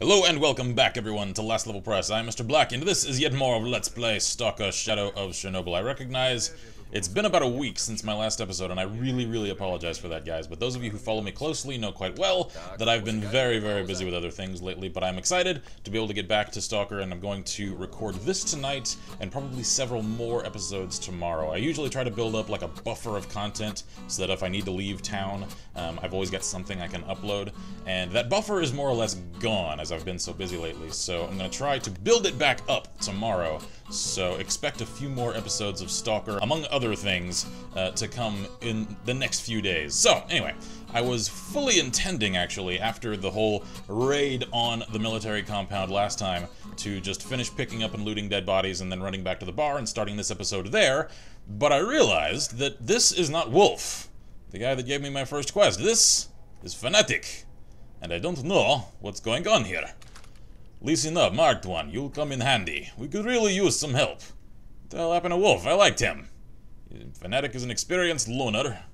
Hello and welcome back everyone to Last Level Press. I'm Mr. Black and this is yet more of Let's Play S.T.A.L.K.E.R. Shadow of Chernobyl. I recognize it's been about a week since my last episode and I really apologize for that, guys, but those of you who follow me closely know quite well that I've been very busy with other things lately, but I'm excited to be able to get back to S.T.A.L.K.E.R. and I'm going to record this tonight and probably several more episodes tomorrow. I usually try to build up like a buffer of content so that if I need to leave town, I've always got something I can upload, and that buffer is more or less gone as I've been so busy lately, so I'm going to try to build it back up tomorrow. So expect a few more episodes of S.T.A.L.K.E.R, among other things, to come in the next few days. So, anyway, I was fully intending, actually, after the whole raid on the military compound last time, to just finish picking up and looting dead bodies and then running back to the bar and starting this episode there, but I realized that this is not Wolf, the guy that gave me my first quest. This is Fanatic, and I don't know what's going on here. Listen up, Marked One, you'll come in handy. We could really use some help. What the hell happened to Wolf? I liked him. Fanatic is an experienced loner.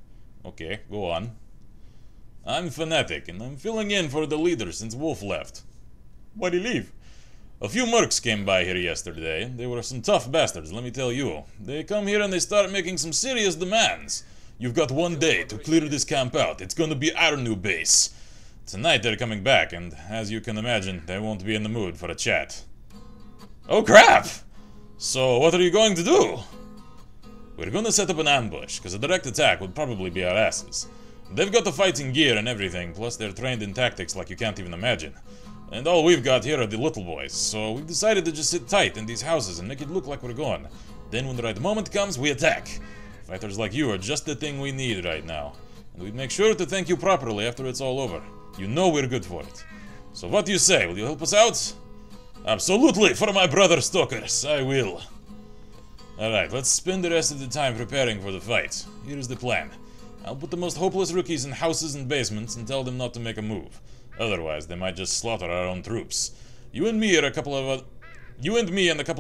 Okay, go on. I'm Fanatic, and I'm filling in for the leader since Wolf left. Why'd he leave? A few mercs came by here yesterday. They were some tough bastards, let me tell you. They come here and they start making some serious demands. You've got 1 day to clear this camp out. It's gonna be our new base. Tonight they're coming back, and as you can imagine, they won't be in the mood for a chat. Oh crap! So what are you going to do? We're gonna set up an ambush, because a direct attack would probably be our asses. They've got the fighting gear and everything, plus they're trained in tactics like you can't even imagine. And all we've got here are the little boys, so we've decided to just sit tight in these houses and make it look like we're gone. Then when the right moment comes, we attack. Fighters like you are just the thing we need right now. And we'd make sure to thank you properly after it's all over. You know we're good for it. So what do you say? Will you help us out? Absolutely, for my brother stalkers, I will. Alright, let's spend the rest of the time preparing for the fight. Here's the plan. I'll put the most hopeless rookies in houses and basements and tell them not to make a move. Otherwise, they might just slaughter our own troops. You and me and a couple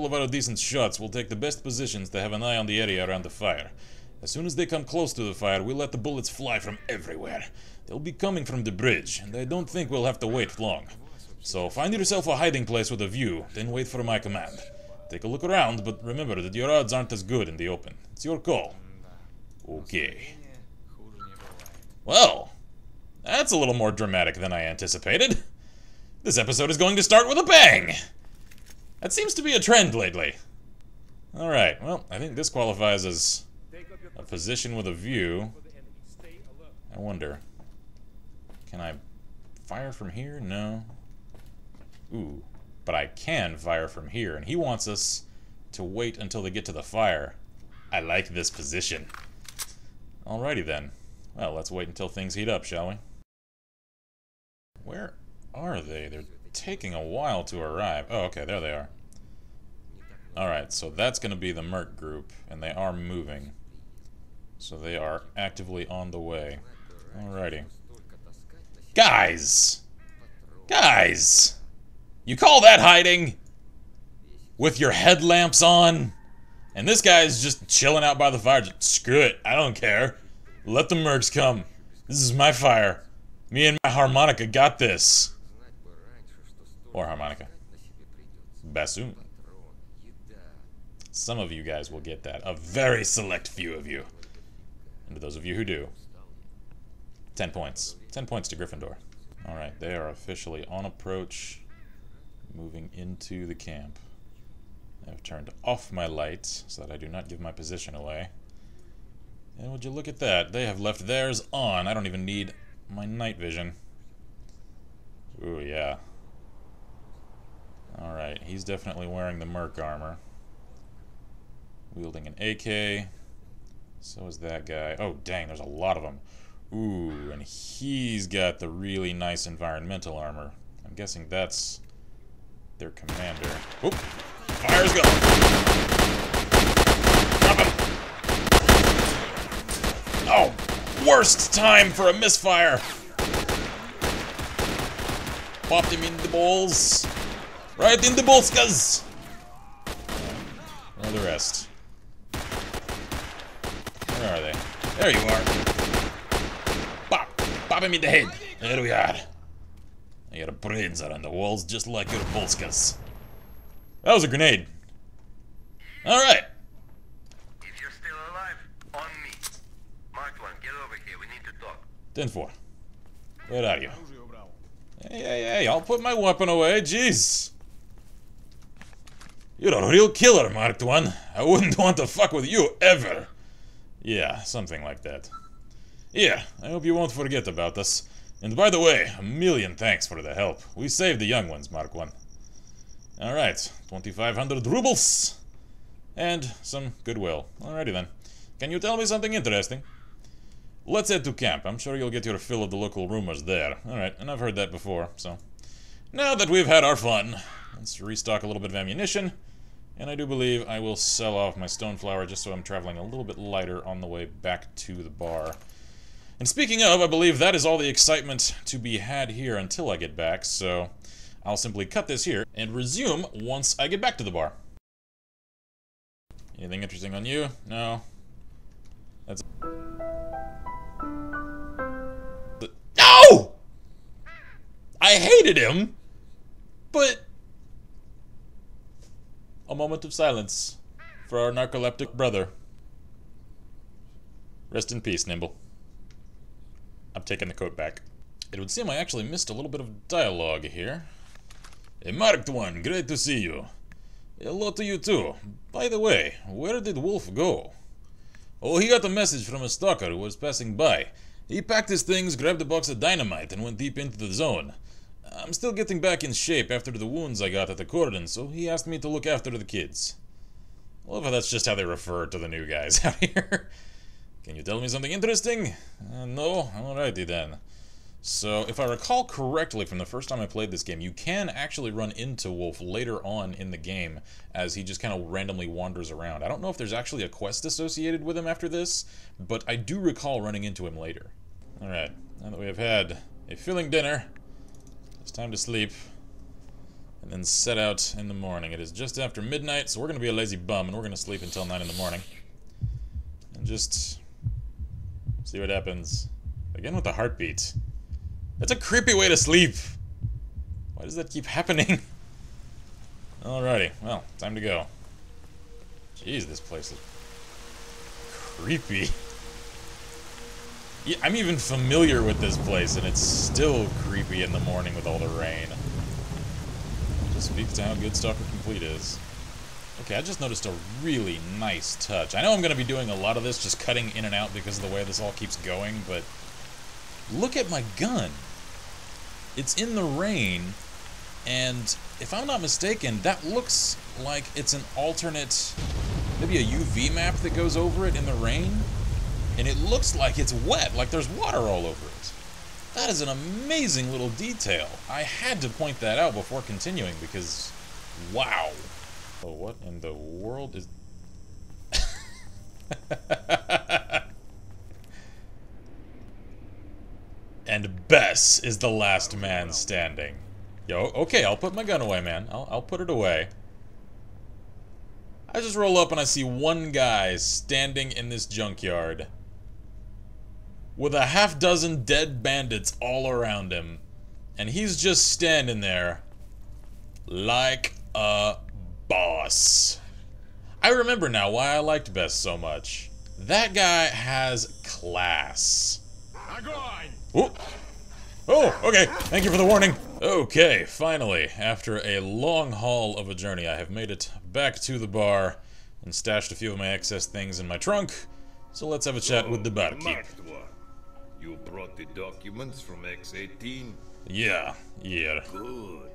of other decent shots will take the best positions to have an eye on the area around the fire. As soon as they come close to the fire, we'll let the bullets fly from everywhere. They'll be coming from the bridge, and I don't think we'll have to wait long. So find yourself a hiding place with a view, then wait for my command. Take a look around, but remember that your odds aren't as good in the open. It's your call. Okay. Well, that's a little more dramatic than I anticipated. This episode is going to start with a bang! That seems to be a trend lately. Alright, well, I think this qualifies as a position with a view. I wonder. Can I fire from here? No. Ooh. But I can fire from here, and he wants us to wait until they get to the fire. I like this position. Alrighty then. Well, let's wait until things heat up, shall we? Where are they? They're taking a while to arrive. Oh, okay, there they are. Alright, so that's going to be the merc group, and they are moving. So they are actively on the way. Alrighty. Guys! Guys! You call that hiding? With your headlamps on? And this guy's just chilling out by the fire. Just, screw it, I don't care. Let the mercs come. This is my fire. Me and my harmonica got this. Or harmonica. Bassoon. Some of you guys will get that. A very select few of you. And to those of you who do, 10 points. 10 points to Gryffindor. Alright, they are officially on approach, moving into the camp. I've turned off my lights so that I do not give my position away. And would you look at that? They have left theirs on. I don't even need my night vision. Ooh, yeah. Alright, he's definitely wearing the merc armor. Wielding an AK. So is that guy. Oh, dang, there's a lot of them. Ooh, and he's got the really nice environmental armor. I'm guessing that's their commander. Oop! Fire's going! Drop him! Oh! Worst time for a misfire! Popped him in the balls! Right in the bolskas! Where are the rest? Where are they? There you are! Pop! Pop him in the head! There we are. Your brains are on the walls just like your Polskas. That was a grenade. Alright. If you're still alive, on me. Mark 1, get over here. We need to talk. 10-4. Where are you? Hey, I'll put my weapon away. Jeez. You're a real killer, Marked One. I wouldn't want to fuck with you, ever. Yeah, something like that. Yeah, I hope you won't forget about us. And by the way, a million thanks for the help. We saved the young ones, Mark 1. Alright, 2,500 rubles. And some goodwill. Alrighty then. Can you tell me something interesting? Let's head to camp. I'm sure you'll get your fill of the local rumors there. Alright, and I've heard that before, so... Now that we've had our fun, let's restock a little bit of ammunition. And I do believe I will sell off my stoneflower just so I'm traveling a little bit lighter on the way back to the bar. And speaking of, I believe that is all the excitement to be had here until I get back, so I'll simply cut this here and resume once I get back to the bar. Anything interesting on you? No? That's... No! I hated him, but... A moment of silence for our narcoleptic brother. Rest in peace, Nimble. I'm taking the coat back. It would seem I actually missed a little bit of dialogue here. Hey, Marked One, great to see you. Hello to you too. By the way, where did Wolf go? Oh, he got a message from a stalker who was passing by. He packed his things, grabbed a box of dynamite, and went deep into the zone. I'm still getting back in shape after the wounds I got at the cordon, so he asked me to look after the kids. I love how that's just how they refer to the new guys out here. Can you tell me something interesting? No? Alrighty then. So, if I recall correctly from the first time I played this game, you can actually run into Wolf later on in the game as he just kind of randomly wanders around. I don't know if there's actually a quest associated with him after this, but I do recall running into him later. Alright, now that we have had a filling dinner, it's time to sleep, and then set out in the morning. It is just after midnight, so we're going to be a lazy bum, and we're going to sleep until 9 in the morning. And just see what happens. Again with the heartbeat. That's a creepy way to sleep! Why does that keep happening? Alrighty, well, time to go. Jeez, this place is creepy. Yeah, I'm even familiar with this place, and it's still creepy in the morning with all the rain. Just speaks to how good Stalker Complete is. Okay, I just noticed a really nice touch. I know I'm going to be doing a lot of this just cutting in and out because of the way this all keeps going, but look at my gun. It's in the rain, and if I'm not mistaken, that looks like it's an alternate, maybe a UV map that goes over it in the rain. And it looks like it's wet, like there's water all over it. That is an amazing little detail. I had to point that out before continuing because, wow. Oh, what in the world is... And Bess is the last man standing. Yo, okay, I'll put my gun away, man. I'll put it away. I just roll up and I see one guy standing in this junkyard with a half-dozen dead bandits all around him. And he's just standing there like a boss. I remember now why I liked Bess so much. That guy has class. Oh, okay. Thank you for the warning. Okay, finally, after a long haul of a journey, I have made it back to the bar and stashed a few of my excess things in my trunk. So let's have a chat with the barkeep. You brought the documents from Ch.13? Yeah. Good.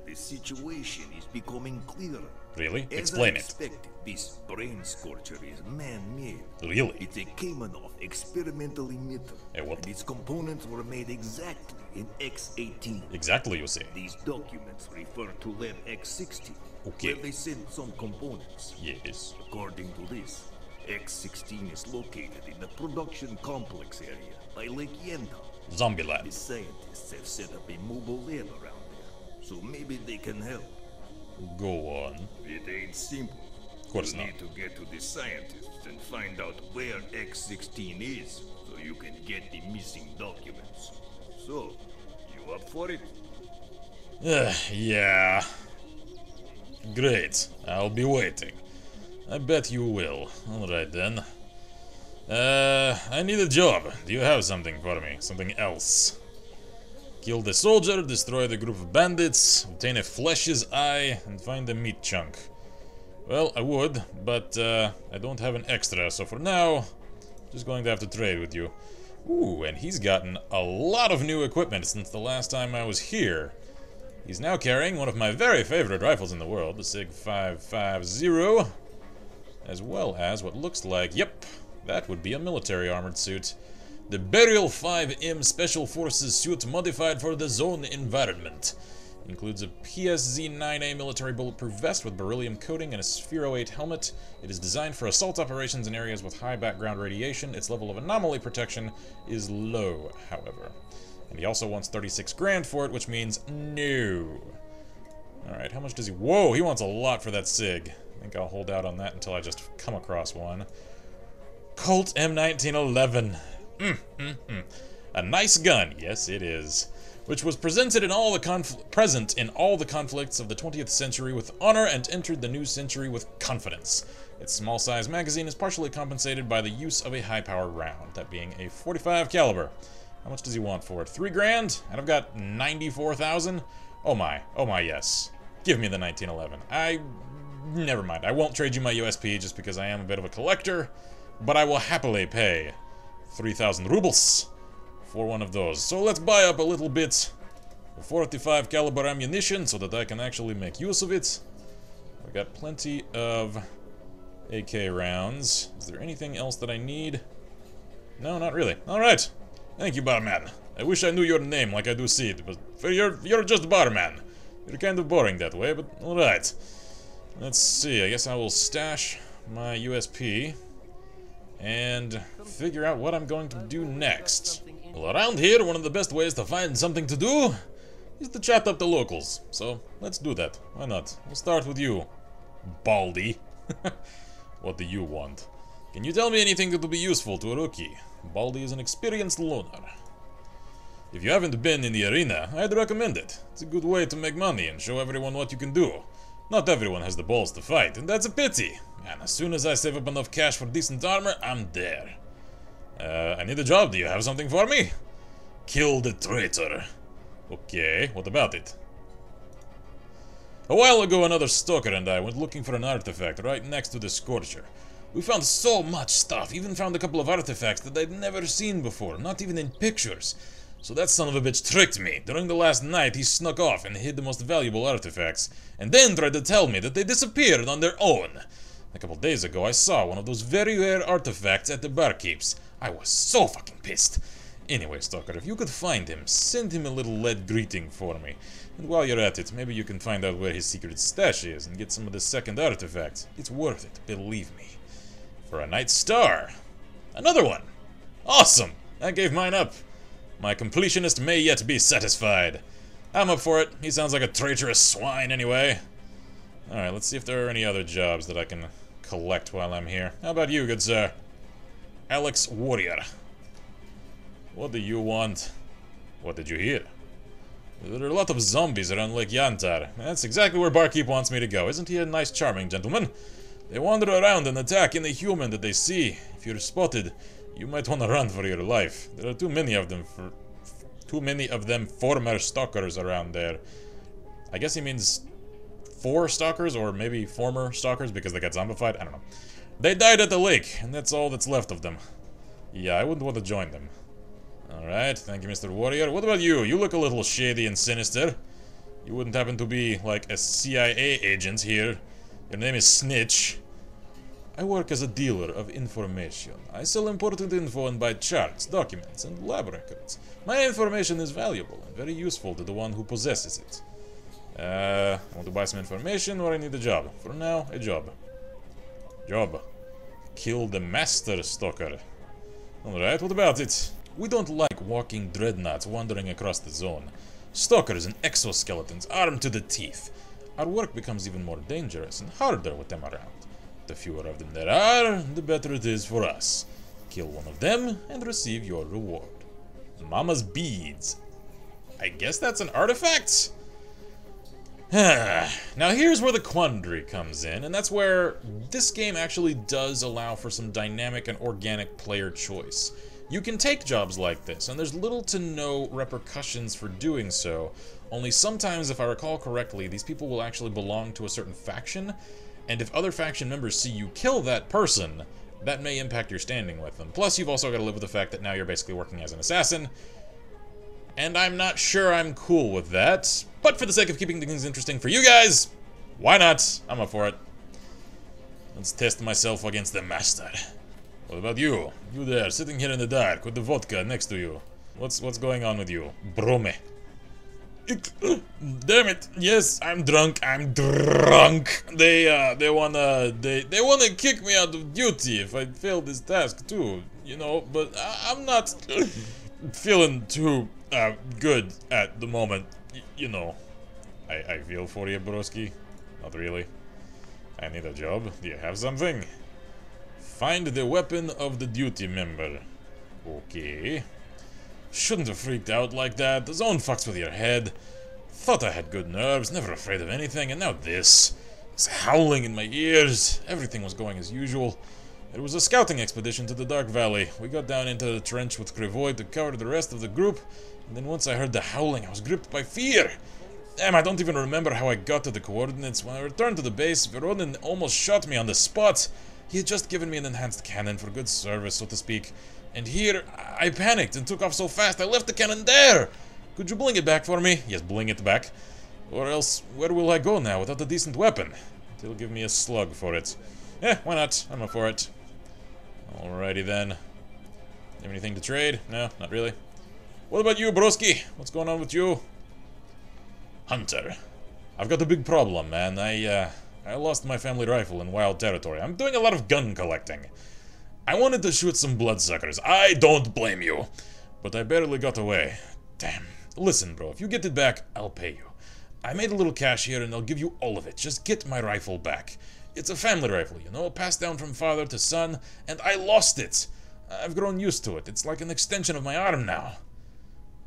The situation is becoming clearer. Really? Explain it. Expected, this brain scorcher is man-made. Really? It's a Kamenov experimental emitter. What? And its components were made exactly in Ch.18. Exactly, you say. These documents refer to Lab Ch.16. Okay. Where they sent some components. Yes. According to this, Ch.16 is located in the production complex area by Lake Yenta. Zombie lab. The scientists have set up a mobile lab around there, so maybe they can help. Go on. It ain't simple. Of course not. You need to get to the scientists and find out where Ch.16 is, so you can get the missing documents. So, you up for it? Yeah. Great. I'll be waiting. I bet you will. Alright then. I need a job. Do you have something for me? Something else? Kill the soldier, destroy the group of bandits, obtain a flesh's eye, and find a meat chunk. Well, I would, but I don't have an extra, so for now, just going to have to trade with you. Ooh, and he's gotten a lot of new equipment since the last time I was here. He's now carrying one of my very favorite rifles in the world, the SIG 550, as well as what looks like, yep, that would be a military armored suit. The Burial 5M Special Forces suit modified for the zone environment. Includes a PSZ-9A military bulletproof vest with beryllium coating and a Sphere 08 helmet. It is designed for assault operations in areas with high background radiation. Its level of anomaly protection is low, however. And he also wants 36 grand for it, which means no. Alright, how much does he... Whoa, he wants a lot for that SIG. I think I'll hold out on that until I just come across one. Colt M1911. A nice gun, yes it is. Which was presented in all the present in all the conflicts of the 20th century with honor and entered the new century with confidence. Its small size magazine is partially compensated by the use of a high power round, that being a 45 caliber. How much does he want for it? 3 grand? And I've got 94,000? Oh my, yes. Give me the 1911. Never mind, I won't trade you my USP just because I am a bit of a collector, but I will happily pay 3,000 rubles for one of those. So let's buy up a little bit of 45 caliber ammunition so that I can actually make use of it. I've got plenty of AK rounds. Is there anything else that I need? No, not really. Alright. Thank you, barman. I wish I knew your name like I do see it, but you're just a barman. You're kind of boring that way, but alright. Let's see, I guess I will stash my USP and figure out what I'm going to do next. Well, around here, one of the best ways to find something to do is to chat up the locals. So, let's do that. Why not? We'll start with you, Baldy. What do you want? Can you tell me anything that will be useful to a rookie? Baldy is an experienced loner. If you haven't been in the arena, I'd recommend it. It's a good way to make money and show everyone what you can do. Not everyone has the balls to fight, and that's a pity. And as soon as I save up enough cash for decent armor, I'm there. I need a job. Do you have something for me? Kill the traitor. Okay, what about it? A while ago, another stalker and I went looking for an artifact right next to the Scorcher. We found so much stuff, even found a couple of artifacts that I'd never seen before, not even in pictures. So that son of a bitch tricked me. During the last night, he snuck off and hid the most valuable artifacts, and then tried to tell me that they disappeared on their own. A couple days ago, I saw one of those very rare artifacts at the barkeeps. I was so fucking pissed. Anyway, Stalker, if you could find him, send him a little lead greeting for me. And while you're at it, maybe you can find out where his secret stash is and get some of the second artifacts. It's worth it, believe me. For a night star. Another one. Awesome. I gave mine up. My completionist may yet be satisfied. I'm up for it. He sounds like a traitorous swine anyway. Alright, let's see if there are any other jobs that I can collect while I'm here. How about you, good sir? Alex Warrior. What do you want? What did you hear? There are a lot of zombies around Lake Yantar. That's exactly where Barkeep wants me to go. Isn't he a nice, charming gentleman? They wander around and attack any human that they see. If you're spotted, you might want to run for your life. There are too many of them former stalkers around there. I guess he means 4 stalkers, or maybe former stalkers because they got zombified. I don't know. They died at the lake, and that's all that's left of them. Yeah, I wouldn't want to join them. Alright, thank you, Mr. Warrior. What about you? You look a little shady and sinister. You wouldn't happen to be, like, a CIA agent here. Your name is Snitch. I work as a dealer of information. I sell important info and buy charts, documents, and lab records. My information is valuable and very useful to the one who possesses it. Want to buy some information or I need a job? For now, a job. Job. Kill the master stalker. Alright, what about it? We don't like walking dreadnoughts wandering across the zone. Stalkers and exoskeletons armed to the teeth. Our work becomes even more dangerous and harder with them around. The fewer of them there are, the better it is for us. Kill one of them and receive your reward. Mama's beads. I guess that's an artifact? Now here's where the quandary comes in, and that's where this game actually does allow for some dynamic and organic player choice. You can take jobs like this, and there's little to no repercussions for doing so, only sometimes, if I recall correctly, these people will actually belong to a certain faction, and if other faction members see you kill that person, that may impact your standing with them. Plus, you've also got to live with the fact that now you're basically working as an assassin, and I'm not sure I'm cool with that. But for the sake of keeping things interesting for you guys, why not? I'm up for it. Let's test myself against the master. What about you? You there, sitting here in the dark with the vodka next to you. What's going on with you? Brome. Damn it! Yes, I'm drunk. I'm drunk. They wanna kick me out of duty if I fail this task too. You know, but I'm not feeling too good at the moment. You know, I feel for you, broski. Not really. I need a job. Do you have something? Find the weapon of the duty member. Okay. Shouldn't have freaked out like that. The zone fucks with your head. Thought I had good nerves, never afraid of anything, and now this. It's howling in my ears. Everything was going as usual. It was a scouting expedition to the Dark Valley. We got down into the trench with Krivoy to cover the rest of the group, and then once I heard the howling, I was gripped by fear. Damn, I don't even remember how I got to the coordinates. When I returned to the base, Veronin almost shot me on the spot. He had just given me an enhanced cannon for good service, so to speak. And here, I panicked and took off so fast I left the cannon there! Could you bling it back for me? Yes, bling it back. Or else, where will I go now without a decent weapon? They'll give me a slug for it. Eh, why not? I'm up for it. Alrighty then. You have anything to trade? No, not really. What about you, broski? What's going on with you? Hunter. I've got a big problem, man. I lost my family rifle in wild territory. I'm doing a lot of gun collecting. I wanted to shoot some bloodsuckers. I don't blame you. But I barely got away. Damn. Listen, bro, if you get it back, I'll pay you. I made a little cash here and I'll give you all of it. Just get my rifle back. It's a family rifle, you know, passed down from father to son, and I lost it. I've grown used to it. It's like an extension of my arm now.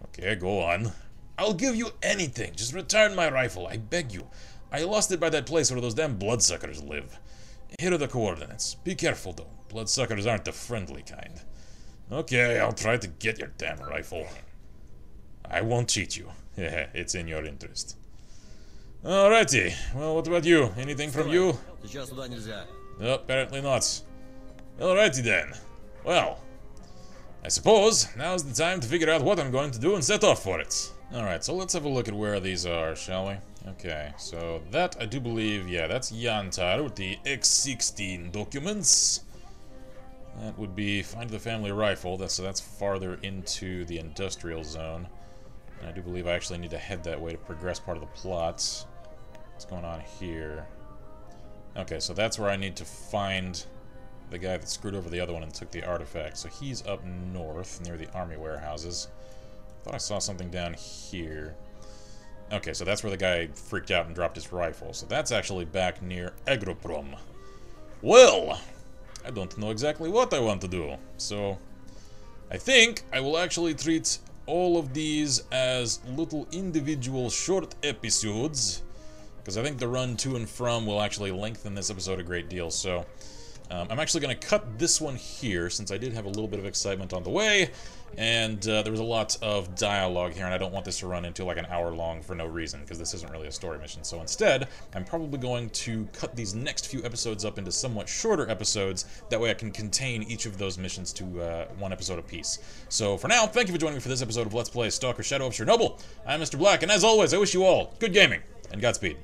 Okay, go on. I'll give you anything. Just return my rifle, I beg you. I lost it by that place where those damn bloodsuckers live. Here are the coordinates. Be careful, though. Bloodsuckers aren't the friendly kind. Okay, I'll try to get your damn rifle. I won't cheat you. It's in your interest. Alrighty. Well, what about you? Anything from you? No, apparently not. Alrighty then. Well, I suppose now's the time to figure out what I'm going to do and set off for it. Alright, so let's have a look at where these are, shall we? Okay, so that I do believe, yeah, that's Yantar with the X.13 documents. That would be find the family rifle, so that's farther into the industrial zone. And I do believe I actually need to head that way to progress part of the plot. What's going on here? Okay, so that's where I need to find the guy that screwed over the other one and took the artifact. So he's up north, near the army warehouses. Thought I saw something down here. Okay, so that's where the guy freaked out and dropped his rifle. So that's actually back near Agroprom. Well, I don't know exactly what I want to do. So I think I will actually treat all of these as little individual short episodes, because I think the run to and from will actually lengthen this episode a great deal. So I'm actually going to cut this one here, since I did have a little bit of excitement on the way, and there was a lot of dialogue here, and I don't want this to run into like an hour long for no reason, because this isn't really a story mission. So instead, I'm probably going to cut these next few episodes up into somewhat shorter episodes. That way I can contain each of those missions to one episode apiece. So for now, thank you for joining me for this episode of Let's Play S.T.A.L.K.E.R. Shadow of Chernobyl. I'm Mr. Black, and as always, I wish you all good gaming, and Godspeed.